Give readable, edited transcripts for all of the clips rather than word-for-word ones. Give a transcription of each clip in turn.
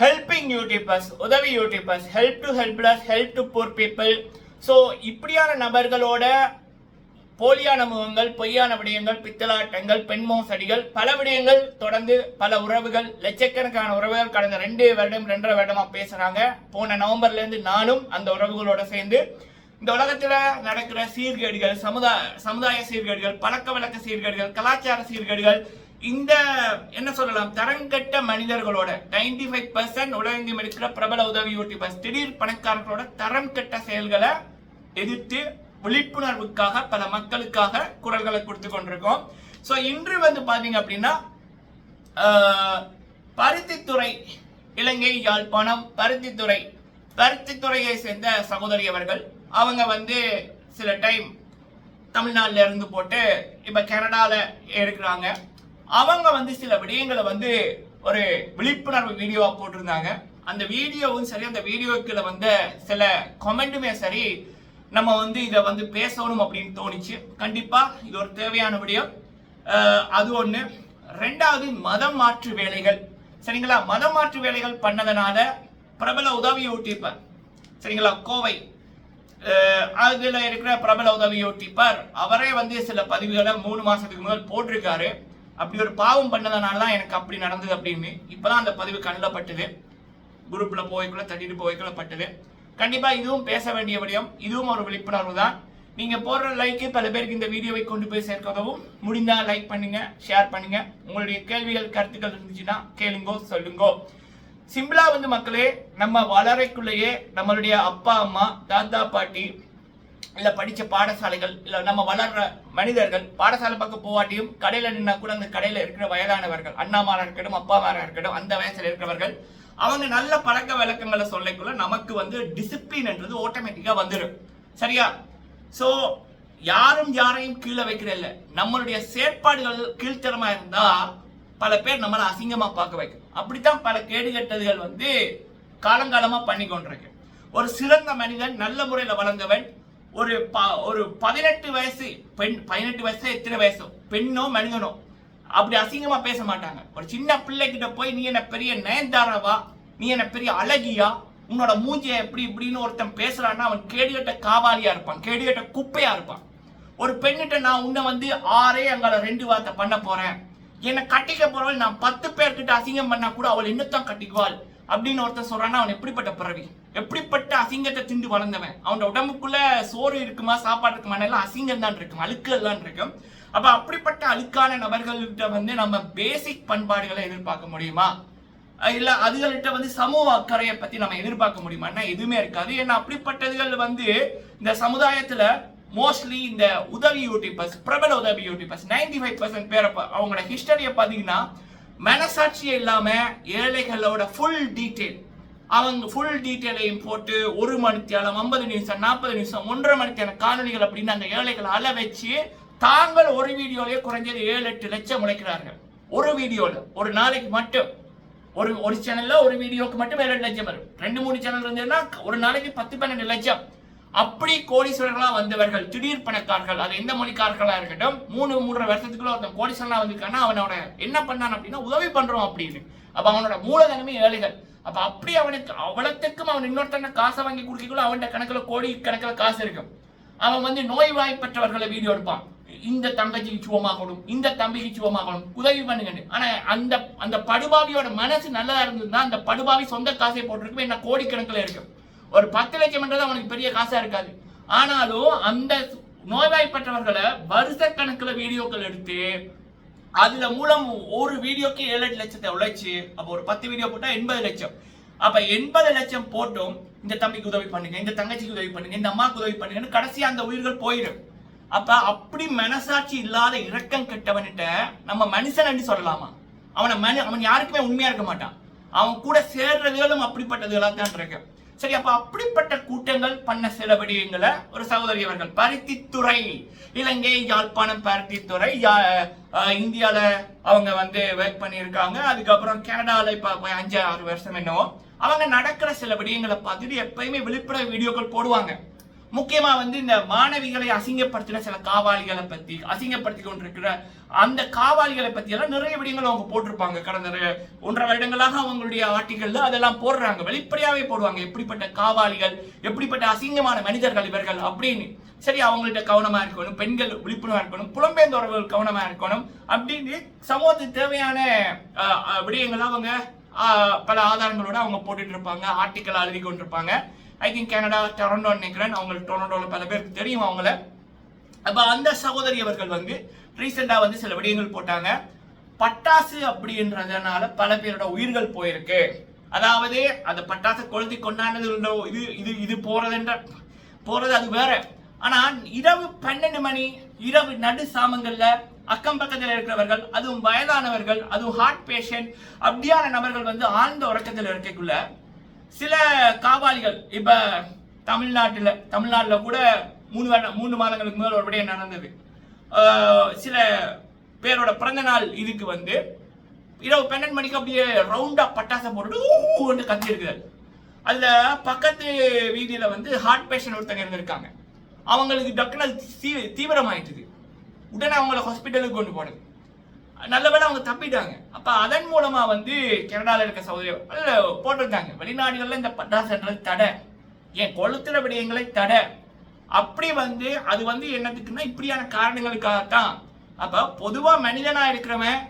Helping YouTubers, உதவி YouTubers, help to helpless, help to poor people. So இப்படியான நபர்களோட போலியான முகங்கள், பொய்யான விடயங்கள், பித்தலாட்டங்கள், பெண் மோசடிகள், பல விடயங்கள் தொடர்ந்து பல உறவுகள், லட்சக்கணக்கான உறவுகள் கடந்த 2 வருடமா பேசுறாங்க. போன நவம்பர்ல இருந்து நானும் அந்த உறவுகளோட சேர்ந்து இந்த உலகத்துல நடக்கிற சீர்கேடுகள், சமுதாய சீர்கேடுகள், பழக்க வழக்க சீர்கேடுகள், கலாச்சார சீர்கேடுகள், இந்த என்ன சொல்லலாம் தரங்கட்ட மனிதர்களோட 95% உலகெங்கும் இருக்கிற பிரபல உதவி யூடியூபர்ஸ், திடீர் பணக்காரர்களோட தரம் கெட்ட செயல்களை எதிர்த்து விழிப்புணர்வுக்காக பல மக்களுக்காக குரல்களை கொடுத்து கொண்டிருக்கோம். ஸோ இன்று பாத்தீங்க அப்படின்னா பருத்தித்துறை, இலங்கை யாழ்ப்பாணம் பருத்தித்துறையை சேர்ந்த சகோதரி அவர்கள், அவங்க சில டைம் தமிழ்நாட்டில இருந்து போட்டு இப்ப கனடால இருக்கிறாங்க. அவங்க சில விடயங்களை ஒரு விழிப்புணர்வு வீடியோவா போட்டிருந்தாங்க. அந்த வீடியோவும் சரி, அந்த வீடியோக்குள்ள சில கமெண்ட்டுமே சரி, நம்ம இதை பேசணும் அப்படின்னு தோணிச்சு. கண்டிப்பா இது ஒரு தேவையான விடயம். அது ஒண்ணு. ரெண்டாவது, மதம் மாற்று வேலைகள். சரிங்களா? மதம் மாற்று வேலைகள் பண்ணதுனால பிரபல உதவி யூடியூபர், சரிங்களா, கோவை, அதுல இருக்கிற பிரபல உதவி யூடியூபர் அவரே சில பதிவுகளை 3 மாசத்துக்கு முதல் போட்டிருக்காரு. அப்படி ஒரு பாவம் பண்ணதுனால எனக்கு அப்படி நடந்தது அப்படின்னு இப்பதான் அந்த பதிவு கண்டப்பட்டது. குரூப்ல போய்க்குள்ள தட்டிட்டு போய்க்குள்ள பட்டது. கண்டிப்பா இதுவும் பேச வேண்டிய விடயம். இதுவும் ஒரு விழிப்புணர்வு தான். நீங்க போடுற லைக்கு பல பேருக்கு இந்த வீடியோவை கொண்டு போய் சேர்க்க உதவும். முடிந்தா லைக் பண்ணுங்க, ஷேர் பண்ணுங்க. உங்களுடைய கேள்விகள், கருத்துக்கள் இருந்துச்சுன்னா கேளுங்கோ, சொல்லுங்கோ. சிம்பிளா மக்களே, நம்ம வளரைக்குள்ளேயே நம்மளுடைய அப்பா அம்மா, தாத்தா பாட்டி, இல்ல படிச்ச பாடசாலைகள், இல்ல நம்ம வளர்ற மனிதர்கள் பாடசாலை பக்கம் போவாட்டியும் கடையில நின்னா கூட அந்த கடையில இருக்கிற வயதானவர்கள், அண்ணாமாரா இருக்கட்டும், அப்பாமாரா இருக்கட்டும், அந்த வயசுல இருக்கிறவர்கள், அவங்க நல்ல பழக்க வழக்கங்களை சொல்லக்குள்ள நமக்கு டிசிப்ளின் என்றது ஆட்டோமேட்டிக்கா வந்துடும். சரியா? சோ யாரும் யாரையும் கீழே வைக்கிற இல்ல, நம்மளுடைய செயற்பாடுகள் கீழ்த்தரமா இருந்தா பல பேர் நம்மளை அசிங்கமா பார்க்க வைக்கும். அப்படித்தான் பல கேடுகட்டதுகள் காலங்காலமா பண்ணி கொண்டிருக்கு. ஒரு சிறந்த மனிதன், நல்ல முறையில வளர்ந்தவன், ஒரு 18 வயசு பெண், 18 வயசு எத்தனை வயசோ பெண்ணோ மனிதனோ அப்படி அசிங்கமா பேச மாட்டாங்க. ஒரு சின்ன பிள்ளை கிட்ட போய் நீ என்ன பெரிய நயன்தாராவா, நீ என்ன பெரிய அழகியா, உன்னோட மூஞ்சிய எப்படி இப்படின்னு ஒருத்தன் பேசுறான்னா அவன் கேடுகட்ட காவாலியா இருப்பான், கேடுகட்ட குப்பையா இருப்பான். ஒரு பெண்ணிட்ட நான் உன்னை 6 அங்கால 2 வார்த்தை பண்ண போறேன், என்னை கட்டிக்க போறவள் நான் 10 பேர்கிட்ட அசிங்கம் பண்ணா கூட அவள் என்னத்தான் கட்டிக்குவாள் அப்படின்னு ஒருத்தன் சொல்றான்னா அவன் எப்படிப்பட்ட பிறவி, எப்படிப்பட்ட அசிங்கத்தை திண்டு வளர்ந்தவன். அவனோட உடம்புக்குள்ள சோறு இருக்குமா, சாப்பாடு இருக்குமா, எல்லாம் அசிங்கம் தான் இருக்கும், அழுக்குகள் தான் இருக்கும். அப்ப அப்படிப்பட்ட அழுக்கான நபர்கள்கிட்ட நம்ம பேசிக் பண்பாடுகளை எதிர்பார்க்க முடியுமா? இல்ல அதுகள்கிட்ட சமூக அக்கறையை பத்தி நம்ம எதிர்பார்க்க முடியுமா? எதுவுமே இருக்காது. ஏன்னா அப்படிப்பட்டதுகள் இந்த சமுதாயத்துல மோஸ்ட்லி இந்த உதவி யூடியூபர்ஸ், பிரபல உதவி யூடியூபர்ஸ் 95% பேரை அவங்களோட ஹிஸ்டரியை பாத்தீங்கன்னா மனசாட்சியே இல்லாம ஏழைகளோட ஃபுல் டீட்டெயில், அவங்க ஃபுல் டீட்டெயிலையும் போட்டு 1 மணித்தியாலம், 50 நிமிஷம், 40 நிமிஷம், 1.5 மணித்தியான காணொலிகள் அப்படின்னு அந்த ஏழைகளை அள வச்சு தாங்கள் ஒரு வீடியோலயே குறைஞ்சது 7-8 லட்சம் உழைக்கிறார்கள். ஒரு வீடியோல ஒரு நாளைக்கு மட்டும், ஒரு சேனல்ல ஒரு வீடியோக்கு மட்டும் 7 லட்சம் வரும். 2-3 சேனல் இருந்ததுன்னா ஒரு நாளைக்கு 10-12 லட்சம். அப்படி கோடீஸ்வரர்களா வந்தவர்கள், திடீர் பணக்காரர்கள், அது எந்த மொழிக்காரர்களா இருக்கட்டும், 3-3.5 வருஷத்துக்குள்ள ஒருத்தன் கோடீஸ்வரனா வந்திருக்கானா அவனோட என்ன பண்ணான் அப்படின்னா உதவி பண்றோம் அப்படின்னு. அப்ப அவனோட மூலதனமே ஏழைகள். அப்ப அப்படி அவனுக்கு அவ்வளத்துக்கும் அவன் இன்னொருத்தன காசை வாங்கி குடிக்கக்குள்ள அவன் கணக்குல கோடி கணக்கில் காசு இருக்கும். அவன் நோய்வாய்ப்பற்றவர்களை வீடியோ எடுப்பான், இந்த தங்கச்சிக்கு சுவமாகணும், இந்த தம்பிக்கு சுவமாகணும், உதவி பண்ணுங்க. ஆனா அந்த படுபாவியோட மனசு நல்லதா இருந்ததுன்னா அந்த படுபாவி சொந்த காசை போட்டிருக்கும், என்ன கோடிக்கணக்கில் இருக்கும். ஒரு 10 லட்சம்ன்றது அவனுக்கு பெரிய காசா இருக்காது. ஆனாலும் அந்த நோய்வாய்ப்பற்றவர்களை வருஷ கணக்கில் வீடியோக்கள் எடுத்து அதுல மூலம் ஒரு வீடியோக்கு 7-8 லட்சத்தை உழைச்சு, அப்ப ஒரு 10 வீடியோ போட்டா 80 லட்சம். அப்ப 80 லட்சம் போட்டும் இந்த தம்பிக்கு உதவி பண்ணுங்க, இந்த தங்கச்சிக்கு உதவி பண்ணுங்க, இந்த அம்மாவுக்கு உதவி பண்ணுங்கன்னு கடைசியா அந்த உயிர்கள் போயிடும். அப்ப அப்படி மனசாட்சி இல்லாத இரக்கம் கெட்டவன்கிட்ட நம்ம மனுஷன் சொல்லலாமா? அவன் யாருக்குமே உண்மையா இருக்க மாட்டான். அவன் கூட சேர்றதுகளும் அப்படிப்பட்டதுகளா தான் இருக்கு. சரி, அப்ப அப்படிப்பட்ட கூட்டங்கள் பண்ண சில விடயங்களை ஒரு சகோதரி அவர்கள், பருத்தித்துறை, இலங்கை யாழ்ப்பாணம் பருத்தித்துறை, இந்தியால அவங்க ஒர்க் பண்ணியிருக்காங்க. அதுக்கப்புறம் கனடால இப்ப 5-6 வருஷம் என்னவோ அவங்க நடக்கிற சில விடயங்களை பார்த்துட்டு எப்பயுமே விழிப்புணர்வு வீடியோக்கள் போடுவாங்க. முக்கியமா வந்து இந்த மாணவிகளை அசிங்கப்படுத்தின சில காவாலிகளை பத்தி, அசிங்கப்படுத்தி கொண்டிருக்கிற அந்த காவாலிகளை பத்தி எல்லாம் நிறைய விடயங்கள் அவங்க போட்டிருப்பாங்க. கடந்த 1.5 வருடங்களாக அவங்களுடைய ஆர்டிகல்ல அதெல்லாம் போடுறாங்க, வெளிப்படையாவே போடுவாங்க. எப்படிப்பட்ட காவாலிகள், எப்படிப்பட்ட அசிங்கமான மனிதர்கள் இவர்கள் அப்படின்னு. சரி, அவங்கள்ட்ட கவனமா இருக்கணும், பெண்கள் விழிப்புணர்வா இருக்கணும், புலம்பெயர்ந்தவர்கள் கவனமா இருக்கணும் அப்படின்னு சமூகத்துக்கு தேவையான விடயங்களை அவங்க பல ஆதாரங்களோட அவங்க போட்டுட்டு இருப்பாங்க, ஆர்டிக்கல் எழுதி கொண்டிருப்பாங்க. ஐ திங்க் கனடா டொரண்டோ நினைக்கிறேன், அவங்களுக்கு டொரண்டோல பல பேருக்கு தெரியும் அவங்கள. அப்ப அந்த சகோதரி அவர்கள் வந்து ரீசெண்டா வந்து சில விடயங்கள் போட்டாங்க. பட்டாசு அப்படின்றதுனால பல பேரோட உயிர்கள் போயிருக்கு, அதாவது அந்த பட்டாசு கொளுத்தி கொண்டாடுறது இது இது இது போறது அது வேற. ஆனா இரவு 12 மணி இரவு நடு சாமங்கள்ல அக்கம் பக்கத்தில் இருக்கிறவர்கள், அதுவும் வயதானவர்கள், அதுவும் ஹார்ட் பேஷண்ட் அப்படியான நபர்கள் வந்து ஆழ்ந்த உறக்கத்தில் இருக்கக்குள்ள சில காவாலிகள், இப்ப தமிழ்நாட்டுல கூட 3 மாதங்களுக்கு மேல் ஒரு விடயம் நடந்தது. சில பேரோட பிறந்த நாள் இதுக்கு வந்து இரவு 12 மணிக்கு அப்படியே ரவுண்டா பட்டாசை போட்டு கத்தி இருக்குது. அதுல பக்கத்து வீதியில வந்து ஹார்ட் பேஷண்ட் ஒருத்தங்க இருந்திருக்காங்க. அவங்களுக்கு டக்குனு தீவிரமாயிட்டுது. உடனே அவங்கள ஹாஸ்பிட்டலுக்கு கொண்டு போனது. நல்லவேளை அவங்க தப்பிட்டாங்க. அப்ப அதன் மூலமா வந்து கனடால இருக்க சகோதரி போட்டிருக்காங்க, வெளிநாடுகள்ல இந்த பட்டாசுன்றது தடை, ஏன் கொளுத்துற விடயங்களை தடை. அப்படி வந்து அது வந்து என்னத்துக்குன்னா இப்படியான காரணங்களுக்காகத்தான். அப்ப பொதுவா மனிதனா இருக்கிறவன்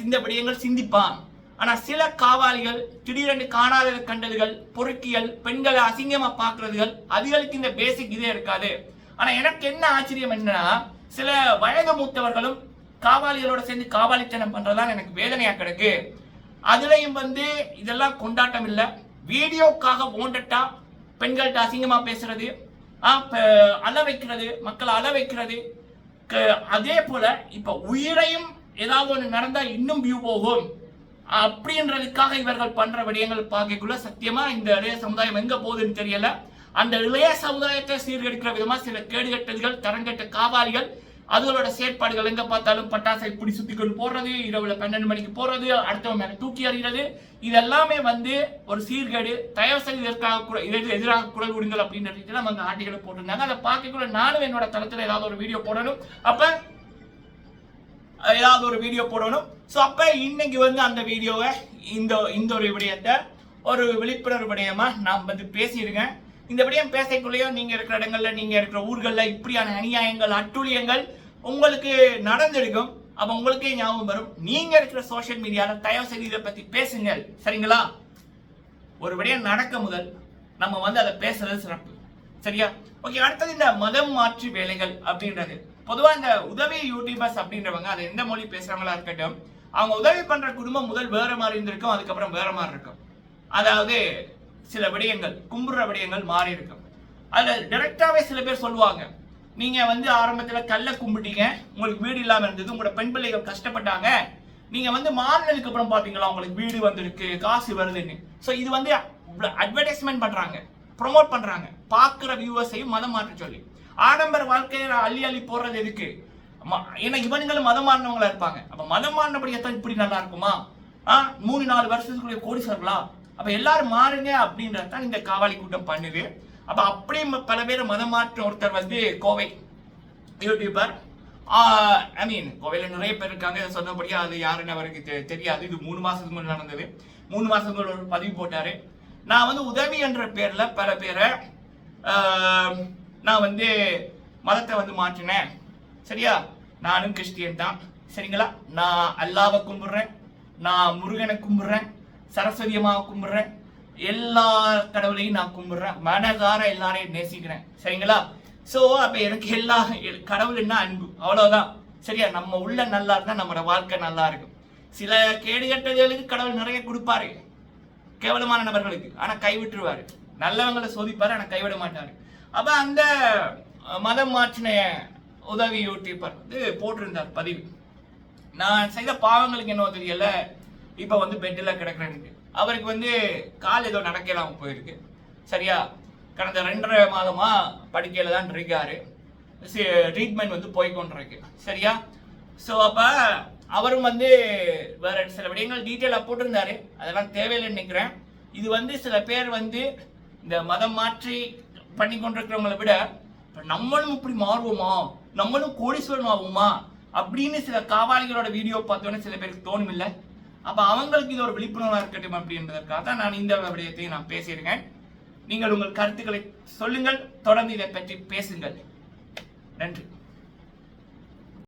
இந்த விடயங்கள் சிந்திப்பான். ஆனா சில காவாலிகள் திடீரென்று காணாத கண்டதுகள், பொறுக்கியல், பெண்களை அசிங்கமா பாக்குறதுகள், அதுகளுக்கு இந்த பேசிக் இதே இருக்காது. ஆனா எனக்கு என்ன ஆச்சரியம் என்னன்னா, சில வயது மூத்தவர்களும் காவாலிகளோட சேர்ந்து காவாலித்தனம் பண்றதுதான் எனக்கு வேதனையா கிடக்கு. அதுலயும் வந்து இதெல்லாம் கொண்டாட்டம் இல்ல, வீடியோக்காக ஓண்டட்டா பெண்கள்கிட்ட அசிங்கமா பேசுறது, அழ வைக்கிறது, மக்களை அழ வைக்கிறது. அதே போல இப்ப உயிரையும் ஏதாவது ஒன்று நடந்தா இன்னும் வியூ போகும் அப்படின்றதுக்காக இவர்கள் பண்ற விடயங்கள் பார்க்கக்குள்ள சத்தியமா இந்த இளைய சமுதாயம் எங்க போகுதுன்னு தெரியல. அந்த இளைய சமுதாயத்தை சீர்கெடுக்கிற விதமா சில கேடுகட்டல்கள், தரங்கட்ட காவாலிகள், அதுகளோட செயற்பாடுகள் எங்க பார்த்தாலும் பட்டாசை இப்படி சுத்தி கொண்டு போடுறது, இரவுல 12 மணிக்கு போடுறது, அடுத்தவங்க மேல தூக்கி அறிகிறது, இதெல்லாமே வந்து ஒரு சீர்கேடு. தயவு செய்து இதற்கு எதிராக குரல் விடுங்கள் அப்படின்னு நம்ம அங்க ஆர்டிகளை போட்டிருந்தாங்க. அதை பார்க்கக்குள்ள நானும் என்னோட தளத்துல ஏதாவது ஒரு வீடியோ போடணும். ஸோ அப்ப இன்னைக்கு வந்து அந்த வீடியோவை இந்த ஒரு விடயத்தை ஒரு விழிப்புணர்வு விடயமா நான் வந்து பேசியிருக்கேன். இந்த விடயம் பேசக்குள்ளேயோ நீங்க இருக்கிற இடங்கள்ல, நீங்க இருக்கிற ஊர்கள்ல இப்படியான அநியாயங்கள், அட்டுழியங்கள் உங்களுக்கு நடந்திருக்கும். அப்ப உங்களுக்கே ஞாபகம் வரும், நீங்க இருக்கிற சோசியல் மீடியால தயவு செய்து இதை பத்தி பேசுங்க, சரிங்களா? ஒரு விடயம் நடக்க முதல் நம்ம வந்து அதை பேசுறது சிறப்பு, சரியா? ஓகே, அடுத்தது இந்த மதம் மாற்று வேலைகள் அப்படின்றது. பொதுவா இந்த உதவி யூடியூபர்ஸ் அப்படின்றவங்க, அது எந்த மொழி பேசுறவங்களா இருக்கட்டும், அவங்க உதவி பண்ற குடும்பம் முதல் வேற மாதிரி இருந்திருக்கும், அதுக்கப்புறம் வேற மாதிரி இருக்கும். அதாவது சில விடயங்கள், கும்புற விடயங்கள் மாறி இருக்கும். அதுல டைரக்டாவே சில பேர் சொல்லுவாங்க, நீங்க வந்து ஆரம்பத்துல கல்ல கும்பிட்டீங்க, உங்களுக்கு வீடு இல்லாம இருந்தது, உங்களோட பெண் பிள்ளைகள் கஷ்டப்பட்டாங்க, நீங்க வந்து மாறினதுக்கு அப்புறம் பாத்தீங்களா உங்களுக்கு வீடு வந்திருக்கு, காசு வருதுன்னு. ஸோ இது வந்து அட்வர்டைஸ்மெண்ட் பண்றாங்க, ப்ரொமோட் பண்றாங்க, பாக்குற வியூவர்ஸையும் மதம் மாற்ற சொல்லி. ஆடம்பர வாழ்க்கையை அள்ளி போடுறது எதுக்கு? ஏன்னா இவனுங்களும் மதம் மாறினவங்களா இருப்பாங்க. அப்ப மதம் மாறினபடியத்தான் இப்படி நல்லா இருக்குமா? 3-4 வருஷத்துக்குரிய கோடீஸ்வரர்களா? அப்ப எல்லாரும் மாறுங்க அப்படின்றதான் இந்த காவாலி கூட்டம் பண்ணுது. அப்ப அப்படி பல பேர் மதம் மாற்ற ஒருத்தர் வந்து கோவை யூடியூபர், கோவையில நிறைய பேர் இருக்காங்க, சொன்னபடியா அது யாருன்னு அவருக்கு தெரியாது. இது 3 மாசத்துக்கு முன்னாடி நடந்தது. 3 மாசத்துக்கு ஒரு பதிவு போட்டாரு. நான் வந்து உதவி என்ற பேர்ல பல பேரை நான் வந்து மதத்தை வந்து மாற்றினேன், சரியா? நானும் கிறிஸ்டியன் தான், சரிங்களா? நான் அல்லாவை கும்பிடுறேன், நான் முருகனை கும்பிடுறேன், சரஸ்வதி அம்மாவை கும்பிடுறேன், எல்லா கடவுளையும் நான் கும்பிடுறேன், மனதார எல்லாரையும் நேசிக்கிறேன், சரிங்களா? ஸோ அப்ப எனக்கு எல்லா கடவுள்னா அன்பு, அவ்வளவுதான், சரியா? நம்ம உள்ள நல்லா இருந்தா நம்மளோட வாழ்க்கை நல்லா இருக்கும். சில கேடுகட்டங்களுக்கு கடவுள் நிறைய கொடுப்பாரு கேவலமான நபர்களுக்கு, ஆனா கைவிட்டுருவாரு. நல்லவங்களை சோதிப்பாரு, ஆனா கைவிட மாட்டாரு. அப்ப அந்த மதம் மாற்றின உதவி யூடியூபர் வந்து போட்டிருந்தார் பதிவு, நான் செய்த பாவங்களுக்கு என்ன தெரியல, இப்ப வந்து பெட்ல கிடக்குறேன்னு. அவருக்கு வந்து கால் ஏதோ நடக்கலாம போயிருக்கு, சரியா? கடந்த 2.5 மாதமா படுக்கையில தான் இருக்காரு, ட்ரீட்மெண்ட் வந்து போய்கொண்டிருக்கு, சரியா? ஸோ அப்ப அவரும் வந்து வேற சில விடயங்கள் டீட்டெயிலா போட்டிருந்தாரு, அதெல்லாம் தேவையில்லை நினைக்கிறேன். இது வந்து சில பேர் வந்து இந்த மதம் மாற்றி பண்ணி கொண்டிருக்கிறவங்களை விட நம்மளும் இப்படி மாறுவோமா, நம்மளும் கோடீஸ்வரன் ஆகுமா அப்படின்னு சில காவாலிகளோட வீடியோ பார்த்தோன்னே சில பேருக்கு தோணும் இல்லை. அப்ப அவங்களுக்கு இது ஒரு விழிப்புணர்வா இருக்கட்டும் அப்படின்றதற்காக தான் நான் இந்த விடயத்தை நான் பேசியிருக்கேன். நீங்கள் உங்கள் கருத்துக்களை சொல்லுங்கள், தொடர்ந்து இதை பற்றி பேசுங்கள். நன்றி.